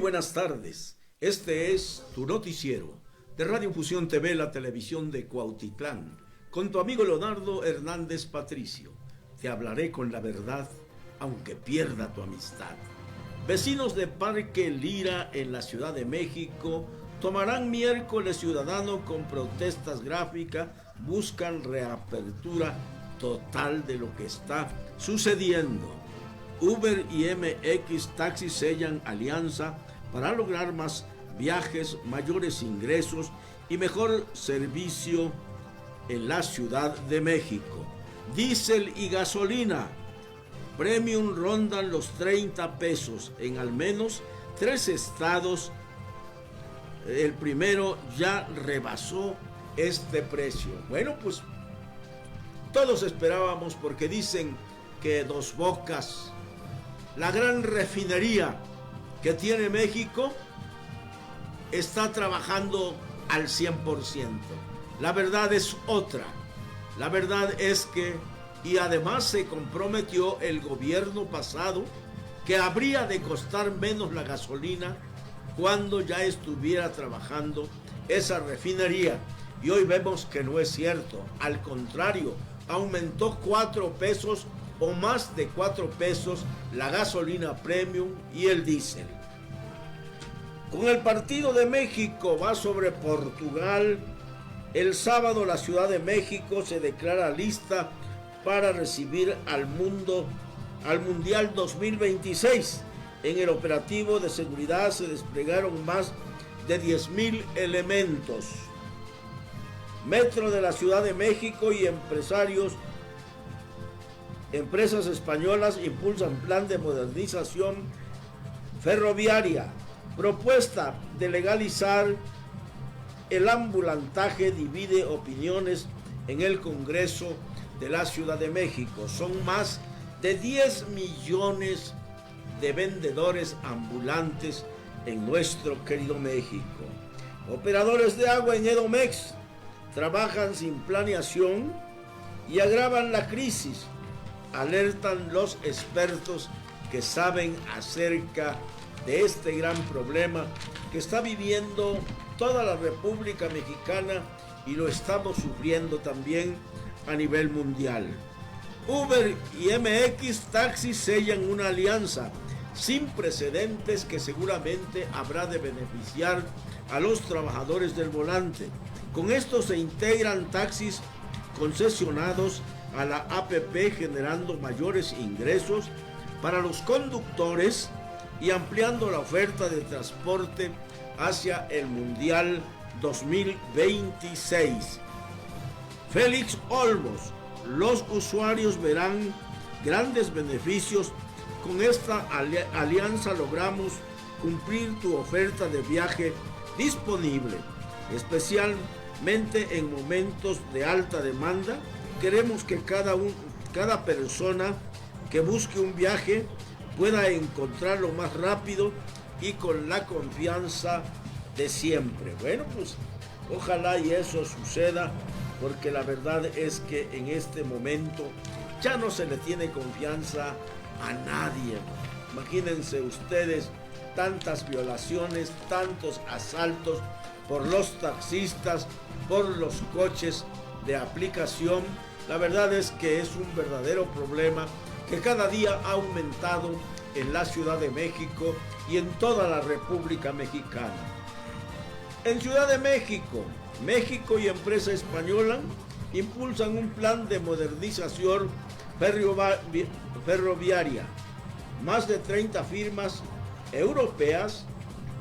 buenas tardes. Este es tu noticiero de Radio Fusión TV, la televisión de Cuautitlán, con tu amigo Leonardo Hernández Patricio. Te hablaré con la verdad, aunque pierda tu amistad. Vecinos de Parque Lira en la Ciudad de México tomarán miércoles ciudadano con protestas gráficas, buscan reapertura total de lo que está sucediendo. Uber y MX Taxi sellan alianza para lograr más viajes, mayores ingresos y mejor servicio en la Ciudad de México. Diésel y gasolina premium rondan los 30 pesos en al menos 3 estados. El primero ya rebasó este precio. Bueno, pues todos esperábamos, porque dicen que Dos Bocas, la gran refinería que tiene México, está trabajando al 100%. La verdad es otra. La verdad es que, y además se comprometió el gobierno pasado, que habría de costar menos la gasolina cuando ya estuviera trabajando esa refinería. Y hoy vemos que no es cierto. Al contrario, aumentó 4 pesos o más de 4 pesos la gasolina premium y el diésel. Con el partido de México va sobre Portugal. El sábado la Ciudad de México se declara lista para recibir al Mundial 2026. En el operativo de seguridad se desplegaron más de 10,000 elementos. Metro de la Ciudad de México y empresas españolas impulsan plan de modernización ferroviaria. Propuesta de legalizar el ambulantaje divide opiniones en el Congreso de la Ciudad de México. Son más de 10 millones de vendedores ambulantes en nuestro querido México. Operadores de agua en Edomex trabajan sin planeación y agravan la crisis. Alertan los expertos que saben acerca de este gran problema que está viviendo toda la República Mexicana, y lo estamos sufriendo también a nivel mundial. Uber y MX Taxi sellan una alianza sin precedentes que seguramente habrá de beneficiar a los trabajadores del volante. Con esto se integran taxis concesionados a la APP, generando mayores ingresos para los conductores y ampliando la oferta de transporte hacia el Mundial 2026. Félix Olmos: los usuarios verán grandes beneficios. Con esta alianza logramos cumplir tu oferta de viaje disponible, especialmente en momentos de alta demanda. Queremos que cada persona que busque un viaje pueda encontrarlo más rápido y con la confianza de siempre. Bueno, pues ojalá y eso suceda, porque la verdad es que en este momento ya no se le tiene confianza a nadie. Imagínense ustedes tantas violaciones, tantos asaltos por los taxistas, por los coches de aplicación. La verdad es que es un verdadero problema que cada día ha aumentado en la Ciudad de México y en toda la República Mexicana. En Ciudad de México, México y empresa española impulsan un plan de modernización ferroviaria. Más de 30 firmas europeas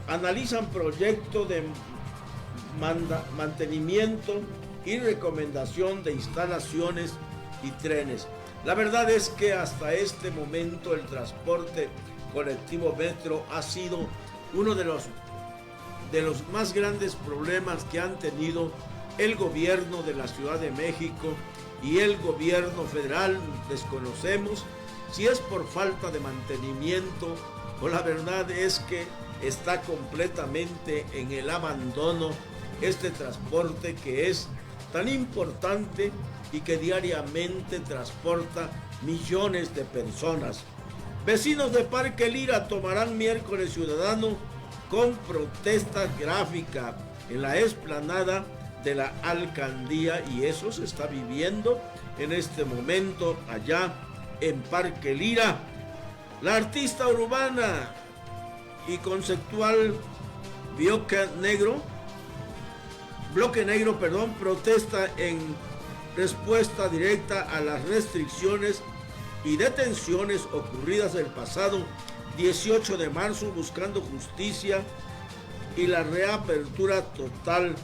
analizan proyectos de mantenimiento y recomendación de instalaciones y trenes. La verdad es que hasta este momento el transporte colectivo metro ha sido uno de los más grandes problemas que han tenido el gobierno de la Ciudad de México y el gobierno federal. Desconocemos si es por falta de mantenimiento o la verdad es que está completamente en el abandono este transporte que es tan importante y que diariamente transporta millones de personas. Vecinos de Parque Lira tomarán miércoles ciudadano con protesta gráfica en la explanada de la alcaldía, y eso se está viviendo en este momento allá en Parque Lira. La artista urbana y conceptual Bloque Negro, protesta en respuesta directa a las restricciones y detenciones ocurridas el pasado 18 de marzo, buscando justicia y la reapertura total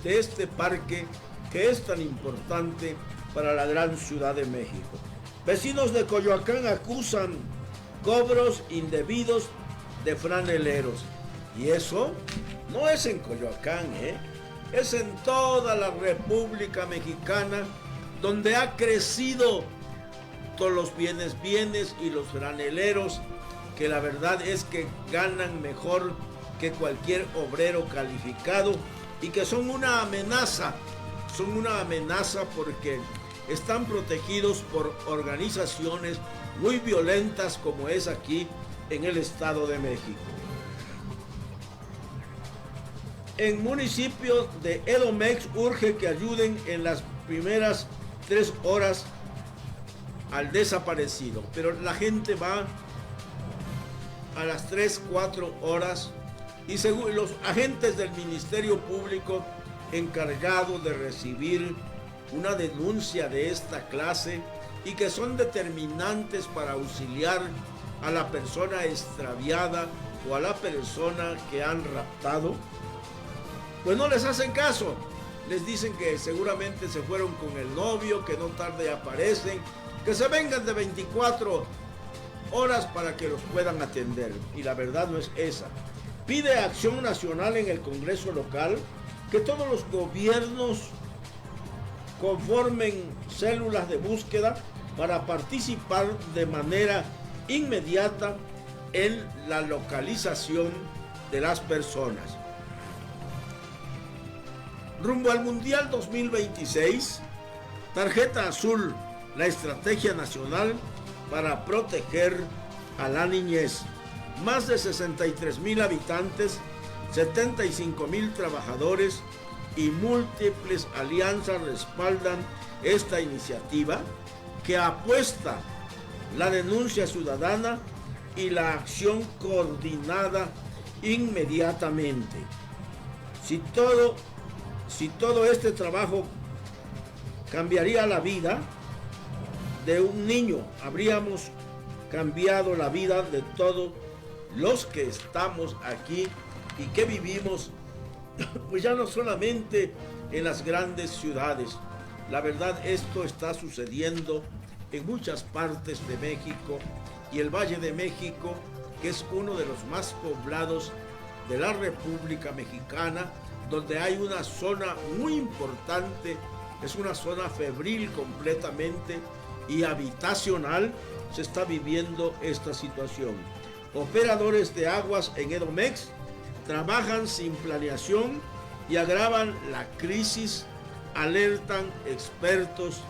de este parque que es tan importante para la gran Ciudad de México. Vecinos de Coyoacán acusan cobros indebidos de franeleros. Y eso no es en Coyoacán, es en toda la República Mexicana, donde ha crecido todos los bienes y los franeleros, que la verdad es que ganan mejor que cualquier obrero calificado y que son una amenaza porque están protegidos por organizaciones muy violentas como es aquí en el Estado de México. En municipio de Edomex urge que ayuden en las primeras 3 horas al desaparecido, pero la gente va a las 3-4 horas y según los agentes del Ministerio Público encargados de recibir una denuncia de esta clase y que son determinantes para auxiliar a la persona extraviada o a la persona que han raptado, pues no les hacen caso. Les dicen que seguramente se fueron con el novio, que no tarde aparecen, que se vengan de 24 horas para que los puedan atender. Y la verdad no es esa. Pide acción nacional en el Congreso local, que todos los gobiernos conformen células de búsqueda para participar de manera inmediata en la localización de las personas. Rumbo al Mundial 2026, Tarjeta Azul, la estrategia nacional para proteger a la niñez. Más de 63,000 habitantes, 75,000 trabajadores y múltiples alianzas respaldan esta iniciativa que apuesta la denuncia ciudadana y la acción coordinada inmediatamente. Si todo este trabajo cambiaría la vida de un niño, habríamos cambiado la vida de todos los que estamos aquí y que vivimos, pues ya no solamente en las grandes ciudades. La verdad, esto está sucediendo en muchas partes de México, y el Valle de México, que es uno de los más poblados de la República Mexicana, donde hay una zona muy importante, es una zona febril completamente y habitacional, se está viviendo esta situación. Operadores de aguas en Edomex trabajan sin planeación y agravan la crisis, alertan expertos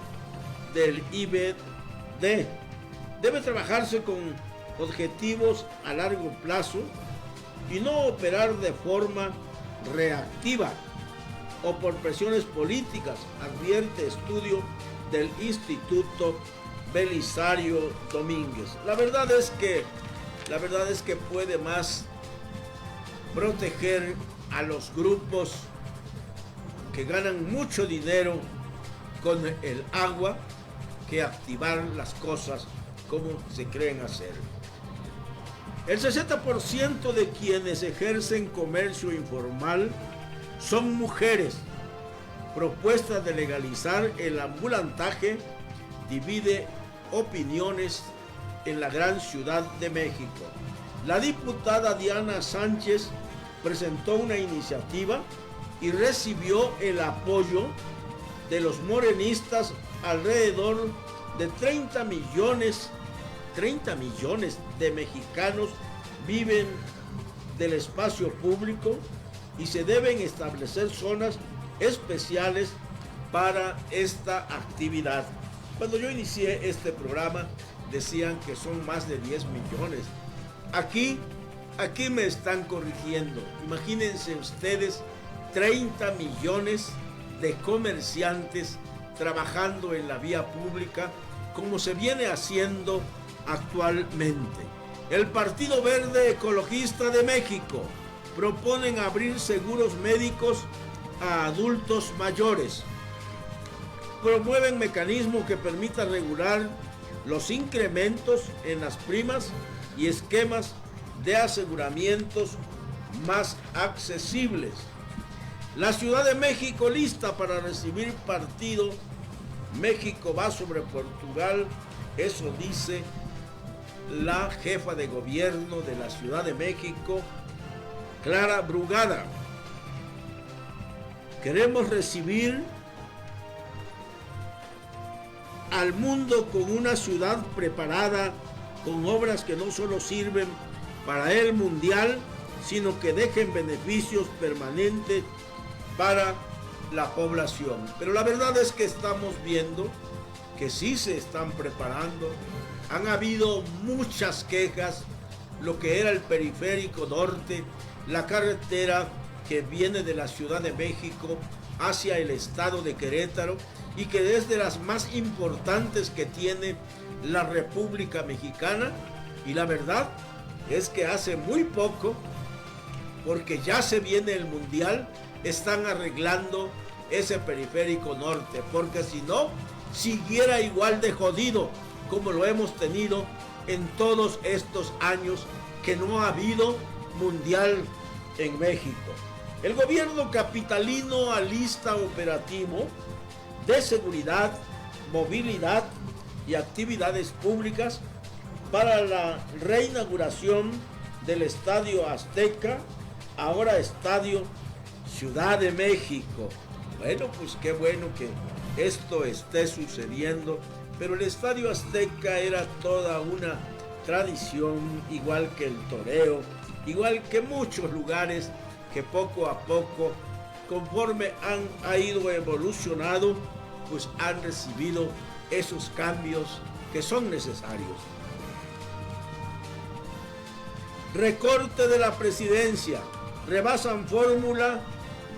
del IBD. Debe trabajarse con objetivos a largo plazo y no operar de forma reactiva o por presiones políticas, advierte estudio del Instituto Belisario Domínguez. La verdad es que puede más proteger a los grupos que ganan mucho dinero con el agua que activar las cosas como se creen hacer. El 60% de quienes ejercen comercio informal son mujeres. Propuesta de legalizar el ambulantaje divide opiniones en la gran Ciudad de México. La diputada Diana Sánchez presentó una iniciativa y recibió el apoyo de los morenistas. Alrededor de 30 millones de mexicanos viven del espacio público y se deben establecer zonas especiales para esta actividad. Cuando yo inicié este programa decían que son más de 10 millones. Aquí Aquí me están corrigiendo. Imagínense ustedes 30 millones de comerciantes trabajando en la vía pública como se viene haciendo actualmente. El Partido Verde Ecologista de México proponen abrir seguros médicos a adultos mayores. Promueven mecanismos que permitan regular los incrementos en las primas y esquemas de aseguramientos más accesibles. La Ciudad de México lista para recibir partido. México va sobre Portugal, eso dice la jefa de gobierno de la Ciudad de México, Clara Brugada. Queremos recibir al mundo con una ciudad preparada, con obras que no solo sirven para el mundial, sino que dejen beneficios permanentes para la población. Pero la verdad es que estamos viendo que sí se están preparando. Han habido muchas quejas, lo que era el periférico norte, la carretera que viene de la Ciudad de México hacia el estado de Querétaro, y que es de las más importantes que tiene la República Mexicana. Y la verdad es que hace muy poco, porque ya se viene el mundial, están arreglando ese periférico norte, porque si no, siguiera igual de jodido como lo hemos tenido en todos estos años que no ha habido mundial en México. El gobierno capitalino alista operativo de seguridad, movilidad y actividades públicas para la reinauguración del Estadio Azteca, ahora Estadio Ciudad de México. Bueno, pues qué bueno que esto esté sucediendo, pero el Estadio Azteca era toda una tradición, igual que el toreo, igual que muchos lugares que poco a poco, conforme ha ido evolucionado, pues han recibido esos cambios que son necesarios. Recorte de la presidencia. Rebasan fórmula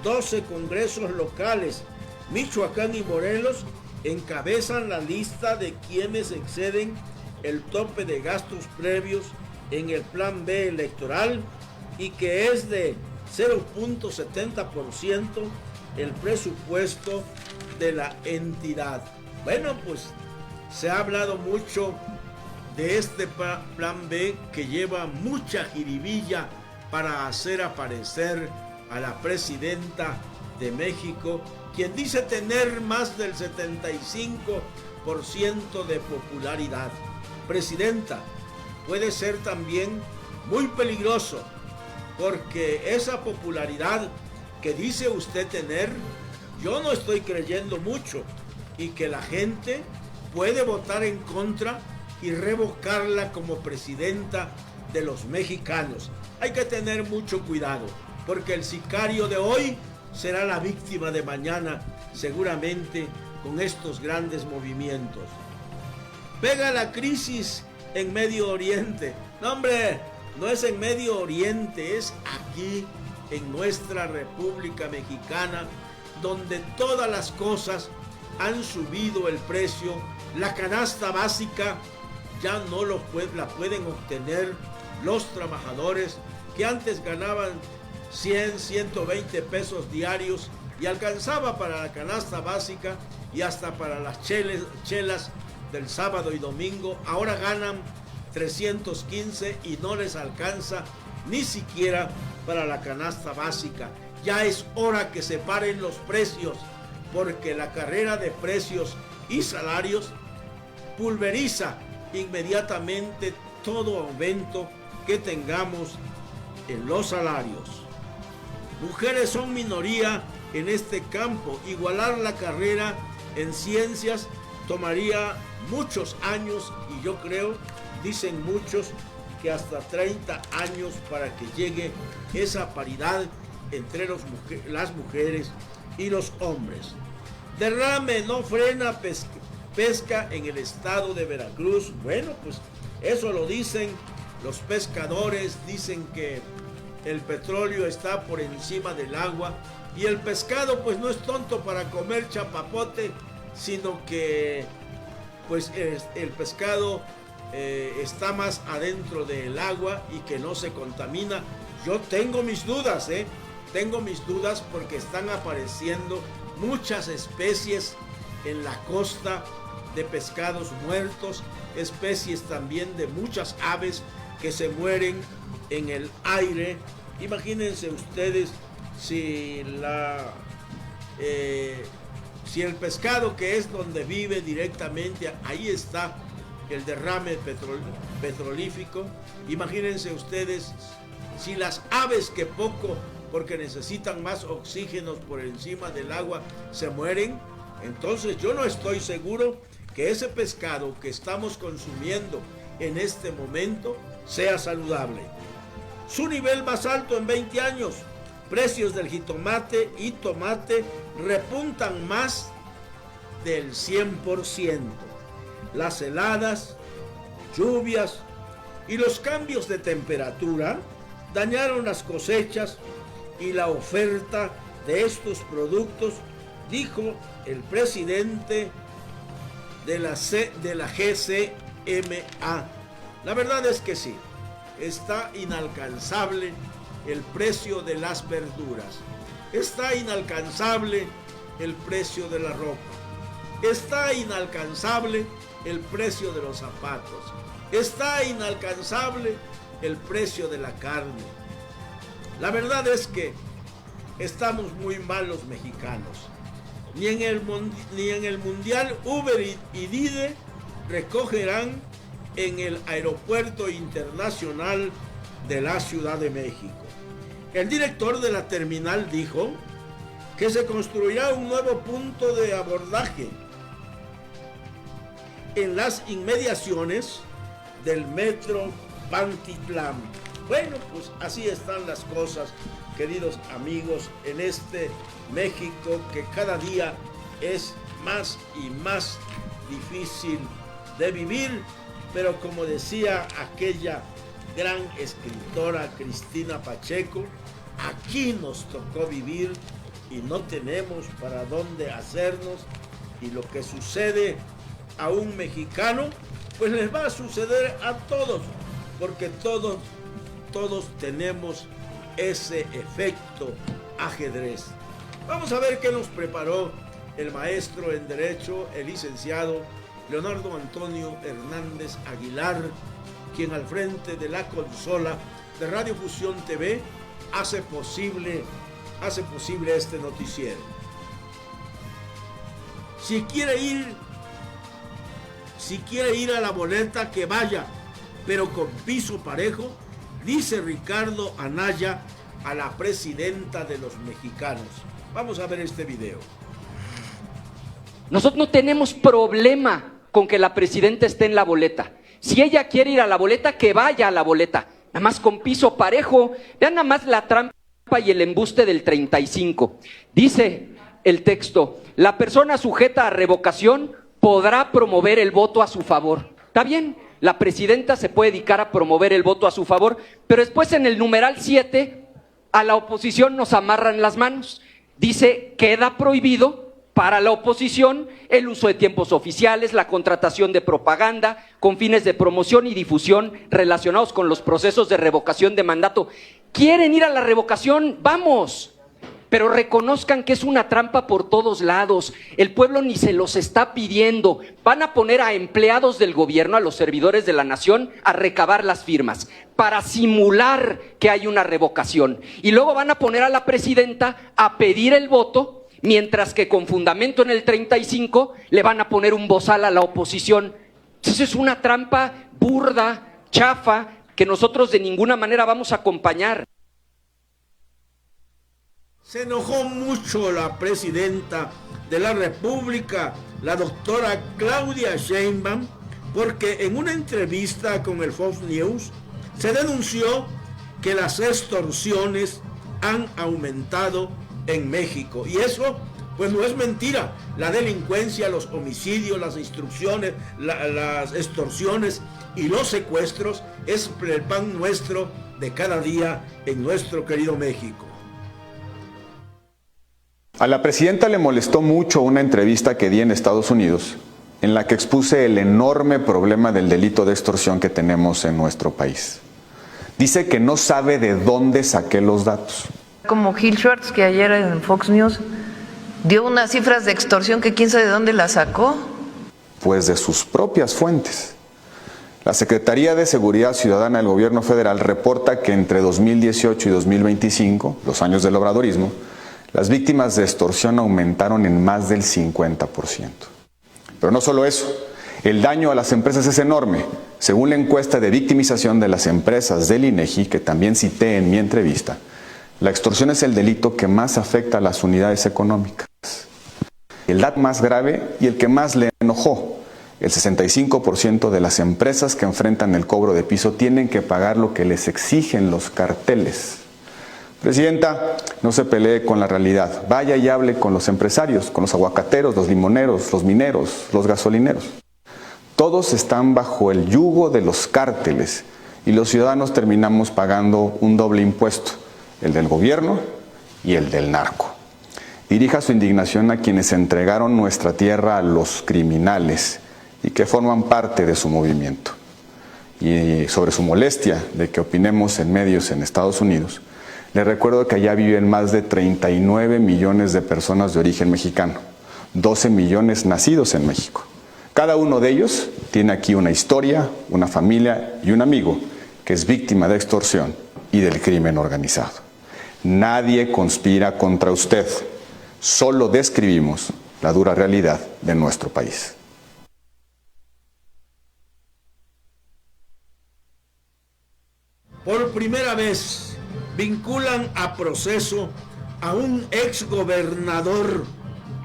12 congresos locales. Michoacán y Morelos encabezan la lista de quienes exceden el tope de gastos previos en el Plan B electoral, y que es de 0.70% el presupuesto de la entidad. Bueno, pues se ha hablado mucho de este Plan B, que lleva mucha jiribilla para hacer aparecer a la presidenta de México, quien dice tener más del 75% de popularidad. Presidenta, puede ser también muy peligroso, porque esa popularidad que dice usted tener, yo no estoy creyendo mucho, y que la gente puede votar en contra y revocarla como presidenta de los mexicanos. Hay que tener mucho cuidado, porque el sicario de hoy será la víctima de mañana, seguramente, con estos grandes movimientos. Pega la crisis en Medio Oriente. No, hombre, no es en Medio Oriente, es aquí en nuestra República Mexicana, donde todas las cosas han subido el precio. La canasta básica ya no la pueden obtener los trabajadores que antes ganaban 100, 120 pesos diarios, y alcanzaba para la canasta básica y hasta para las chelas del sábado y domingo. Ahora ganan 315 y no les alcanza ni siquiera para la canasta básica. Ya es hora que se paren los precios, porque la carrera de precios y salarios pulveriza inmediatamente todo aumento que tengamos en los salarios. Mujeres son minoría en este campo. Igualar la carrera en ciencias tomaría muchos años, y yo creo, dicen muchos, que hasta 30 años para que llegue esa paridad entre las mujeres y los hombres. Derrame no frena pesca en el estado de Veracruz. Bueno, pues eso lo dicen Los pescadores dicen que el petróleo está por encima del agua y el pescado pues no es tonto para comer chapapote, sino que pues el pescado está más adentro del agua y que no se contamina. Yo tengo mis dudas, tengo mis dudas porque están apareciendo muchas especies en la costa de pescados muertos, especies también de muchas aves que se mueren en el aire. Imagínense ustedes si el pescado, que es donde vive directamente, ahí está el derrame petrolífico. Imagínense ustedes si las aves, que poco, porque necesitan más oxígeno por encima del agua, se mueren. Entonces yo no estoy seguro que ese pescado que estamos consumiendo en este momento sea saludable. Su nivel más alto en 20 años. Precios del jitomate y tomate repuntan más del 100%. Las heladas, lluvias y los cambios de temperatura dañaron las cosechas y la oferta de estos productos, dijo el presidente de la GCMA. La verdad es que sí, está inalcanzable el precio de las verduras, está inalcanzable el precio de la ropa, está inalcanzable el precio de los zapatos, está inalcanzable el precio de la carne. La verdad es que estamos muy mal los mexicanos. Ni en el Mundial Uber y Didi recogerán en el Aeropuerto Internacional de la Ciudad de México. El director de la terminal dijo que se construirá un nuevo punto de abordaje en las inmediaciones del metro Pantitlán. Bueno, pues así están las cosas, queridos amigos, en este México que cada día es más y más difícil de vivir, pero como decía aquella gran escritora Cristina Pacheco, aquí nos tocó vivir y no tenemos para dónde hacernos, y lo que sucede a un mexicano pues les va a suceder a todos, porque todos tenemos ese efecto ajedrez. Vamos a ver qué nos preparó el maestro en Derecho, el licenciado Leonardo Antonio Hernández Aguilar, quien al frente de la consola de Radio Fusión TV hace posible este noticiero. Si quiere ir a la boleta, que vaya, pero con piso parejo, dice Ricardo Anaya a la presidenta de los mexicanos. Vamos a ver este video. Nosotros no tenemos problema con que la presidenta esté en la boleta. Si ella quiere ir a la boleta, que vaya a la boleta, nada más con piso parejo. Vean nada más la trampa y el embuste del 35. Dice el texto: la persona sujeta a revocación podrá promover el voto a su favor. Está bien, la presidenta se puede dedicar a promover el voto a su favor, pero después en el numeral 7 a la oposición nos amarran las manos. Dice: queda prohibido para la oposición el uso de tiempos oficiales, la contratación de propaganda con fines de promoción y difusión relacionados con los procesos de revocación de mandato. ¿Quieren ir a la revocación? ¡Vamos! Pero reconozcan que es una trampa por todos lados. El pueblo ni se los está pidiendo. Van a poner a empleados del gobierno, a los servidores de la nación, a recabar las firmas para simular que hay una revocación. Y luego van a poner a la presidenta a pedir el voto, mientras que con fundamento en el 35 le van a poner un bozal a la oposición. Entonces es una trampa burda, chafa, que nosotros de ninguna manera vamos a acompañar. Se enojó mucho la presidenta de la República, la doctora Claudia Sheinbaum, porque en una entrevista con el Fox News se denunció que las extorsiones han aumentado en México, y eso Pues no es mentira. La delincuencia, los homicidios, las instrucciones, las extorsiones y los secuestros es el pan nuestro de cada día en nuestro querido México. A la presidenta le molestó mucho una entrevista que di en Estados Unidos, en la que expuse el enorme problema del delito de extorsión que tenemos en nuestro país. Dice que no sabe de dónde saqué los datos. Como Gil Schwartz, que ayer en Fox News dio unas cifras de extorsión que quién sabe de dónde las sacó. Pues de sus propias fuentes. La Secretaría de Seguridad Ciudadana del Gobierno Federal reporta que entre 2018 y 2025, los años del obradorismo, las víctimas de extorsión aumentaron en más del 50%. Pero no solo eso, el daño a las empresas es enorme. Según la encuesta de victimización de las empresas del INEGI, que también cité en mi entrevista, la extorsión es el delito que más afecta a las unidades económicas. El dato más grave y el que más le enojó: el 65% de las empresas que enfrentan el cobro de piso tienen que pagar lo que les exigen los carteles. Presidenta, no se pelee con la realidad. Vaya y hable con los empresarios, con los aguacateros, los limoneros, los mineros, los gasolineros. Todos están bajo el yugo de los cárteles y los ciudadanos terminamos pagando un doble impuesto: el del gobierno y el del narco. Dirija su indignación a quienes entregaron nuestra tierra a los criminales y que forman parte de su movimiento. Y sobre su molestia de que opinemos en medios en Estados Unidos, le recuerdo que allá viven más de 39 millones de personas de origen mexicano, 12 millones nacidos en México. Cada uno de ellos tiene aquí una historia, una familia y un amigo que es víctima de extorsión y del crimen organizado. Nadie conspira contra usted, solo describimos la dura realidad de nuestro país. Por primera vez vinculan a proceso a un exgobernador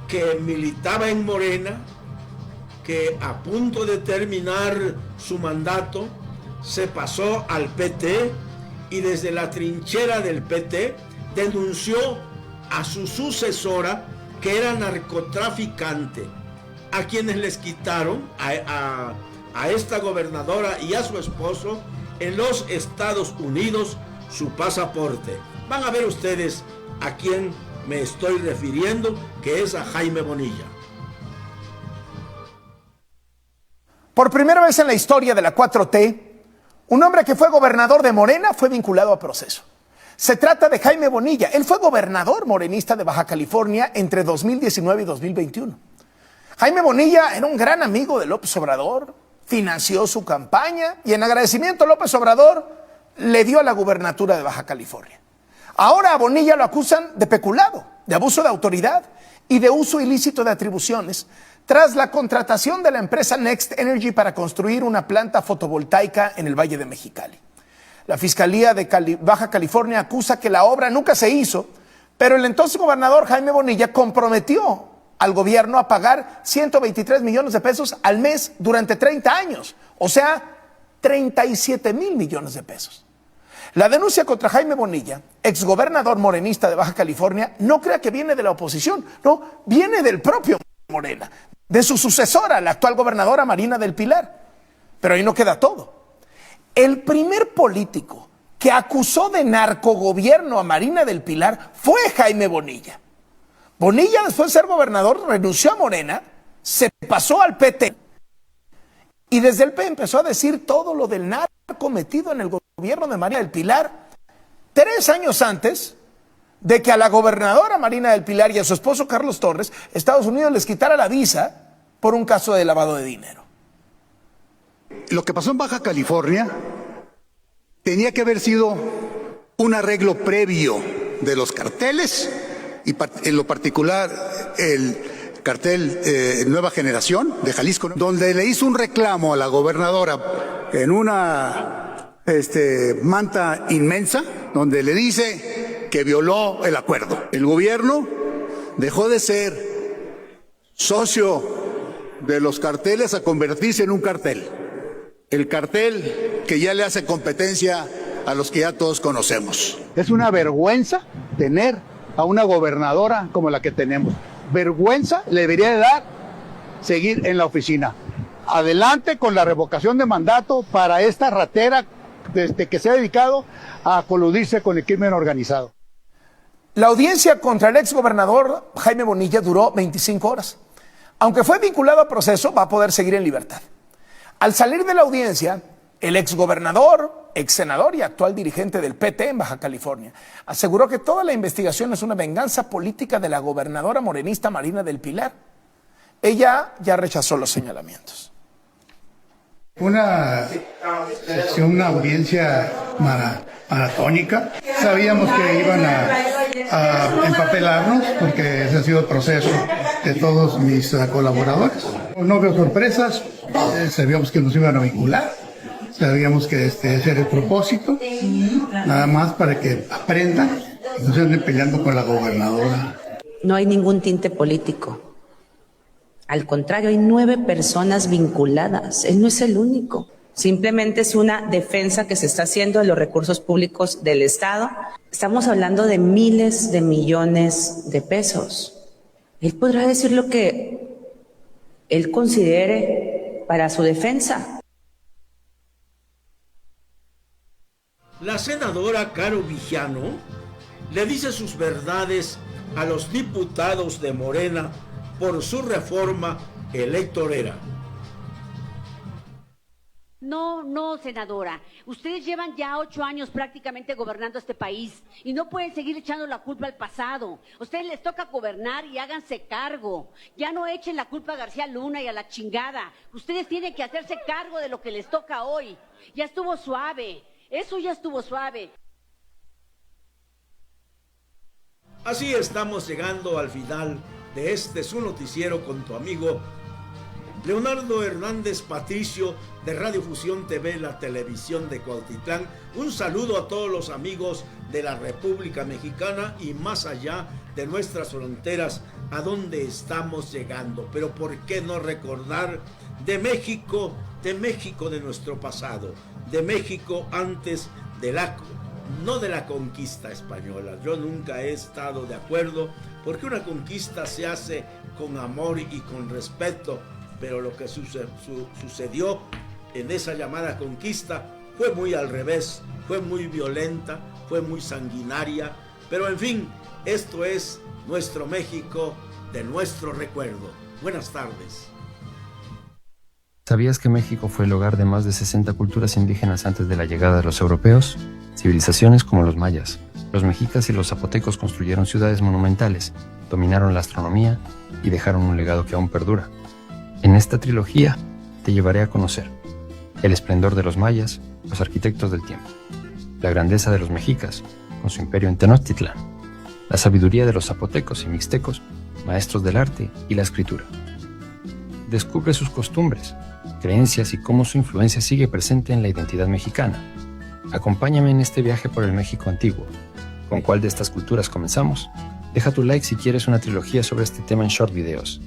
que militaba en Morena, que a punto de terminar su mandato se pasó al PT y desde la trinchera del PT denunció a su sucesora, que era narcotraficante, a quienes les quitaron a esta gobernadora y a su esposo en los Estados Unidos su pasaporte. Van a ver ustedes a quién me estoy refiriendo, que es a Jaime Bonilla. Por primera vez en la historia de la 4T, un hombre que fue gobernador de Morena fue vinculado a proceso. Se trata de Jaime Bonilla. Él fue gobernador morenista de Baja California entre 2019 y 2021. Jaime Bonilla era un gran amigo de López Obrador, financió su campaña y en agradecimiento López Obrador le dio la gubernatura de Baja California. Ahora a Bonilla lo acusan de peculado, de abuso de autoridad y de uso ilícito de atribuciones tras la contratación de la empresa Next Energy para construir una planta fotovoltaica en el Valle de Mexicali. La Fiscalía de Baja California acusa que la obra nunca se hizo, pero el entonces gobernador Jaime Bonilla comprometió al gobierno a pagar 123 millones de pesos al mes durante 30 años, o sea, 37 mil millones de pesos. La denuncia contra Jaime Bonilla, exgobernador morenista de Baja California, no crea que viene de la oposición, no, viene del propio Morena, de su sucesora, la actual gobernadora Marina del Pilar. Pero ahí no queda todo. El primer político que acusó de narcogobierno a Marina del Pilar fue Jaime Bonilla. Bonilla, después de ser gobernador, renunció a Morena, se pasó al PT y desde el PT empezó a decir todo lo del narco metido en el gobierno de Marina del Pilar 3 años antes de que a la gobernadora Marina del Pilar y a su esposo Carlos Torres, Estados Unidos les quitara la visa por un caso de lavado de dinero. Lo que pasó en Baja California tenía que haber sido un arreglo previo de los carteles y en lo particular el cartel Nueva Generación de Jalisco, donde le hizo un reclamo a la gobernadora en una manta inmensa, donde le dice que violó el acuerdo. El gobierno dejó de ser socio de los carteles a convertirse en un cartel. El cartel que ya le hace competencia a los que ya todos conocemos. Es una vergüenza tener a una gobernadora como la que tenemos. vergüenza le debería de dar seguir en la oficina. Adelante con la revocación de mandato para esta ratera desde que se ha dedicado a coludirse con el crimen organizado. La audiencia contra el exgobernador Jaime Bonilla duró 25 horas. Aunque fue vinculado a proceso, va a poder seguir en libertad. Al salir de la audiencia, el exgobernador, exsenador y actual dirigente del PT en Baja California aseguró que toda la investigación es una venganza política de la gobernadora morenista Marina del Pilar. Ella ya rechazó los señalamientos. Una audiencia maratónica. Sabíamos que iban a empapelarnos porque ese ha sido el proceso de todos mis colaboradores. No veo sorpresas, sabíamos que nos iban a vincular, sabíamos que ese era el propósito, nada más para que aprendan y no se anden peleando con la gobernadora. No hay ningún tinte político. Al contrario, hay 9 personas vinculadas. Él no es el único. Simplemente es una defensa que se está haciendo de los recursos públicos del Estado. Estamos hablando de miles de millones de pesos. Él podrá decir lo que él considere para su defensa. La senadora Caro Villano le dice sus verdades a los diputados de Morena por su reforma electorera. No, senadora. Ustedes llevan ya 8 años prácticamente gobernando este país y no pueden seguir echando la culpa al pasado. A ustedes les toca gobernar y háganse cargo. Ya no echen la culpa a García Luna y a la chingada. Ustedes tienen que hacerse cargo de lo que les toca hoy. Ya estuvo suave. Eso ya estuvo suave. Así estamos llegando al final de este su noticiero con tu amigo Leonardo Hernández Patricio de Radio Fusión TV, la televisión de Cuautitlán. Un saludo a todos los amigos de la República Mexicana y más allá de nuestras fronteras, a donde estamos llegando. Pero ¿por qué no recordar de México de nuestro pasado, de México antes de no de la conquista española? Yo nunca he estado de acuerdo, porque una conquista se hace con amor y con respeto, pero lo que sucedió en esa llamada conquista fue muy al revés, fue muy violenta, fue muy sanguinaria, pero en fin, esto es nuestro México de nuestro recuerdo. Buenas tardes. ¿Sabías que México fue el hogar de más de 60 culturas indígenas antes de la llegada de los europeos? Civilizaciones como los mayas, los mexicas y los zapotecos construyeron ciudades monumentales, dominaron la astronomía y dejaron un legado que aún perdura. En esta trilogía te llevaré a conocer el esplendor de los mayas, los arquitectos del tiempo, la grandeza de los mexicas, con su imperio en Tenochtitlán, la sabiduría de los zapotecos y mixtecos, maestros del arte y la escritura. Descubre sus costumbres, creencias y cómo su influencia sigue presente en la identidad mexicana. Acompáñame en este viaje por el México antiguo. ¿Con cuál de estas culturas comenzamos? Deja tu like si quieres una trilogía sobre este tema en short videos.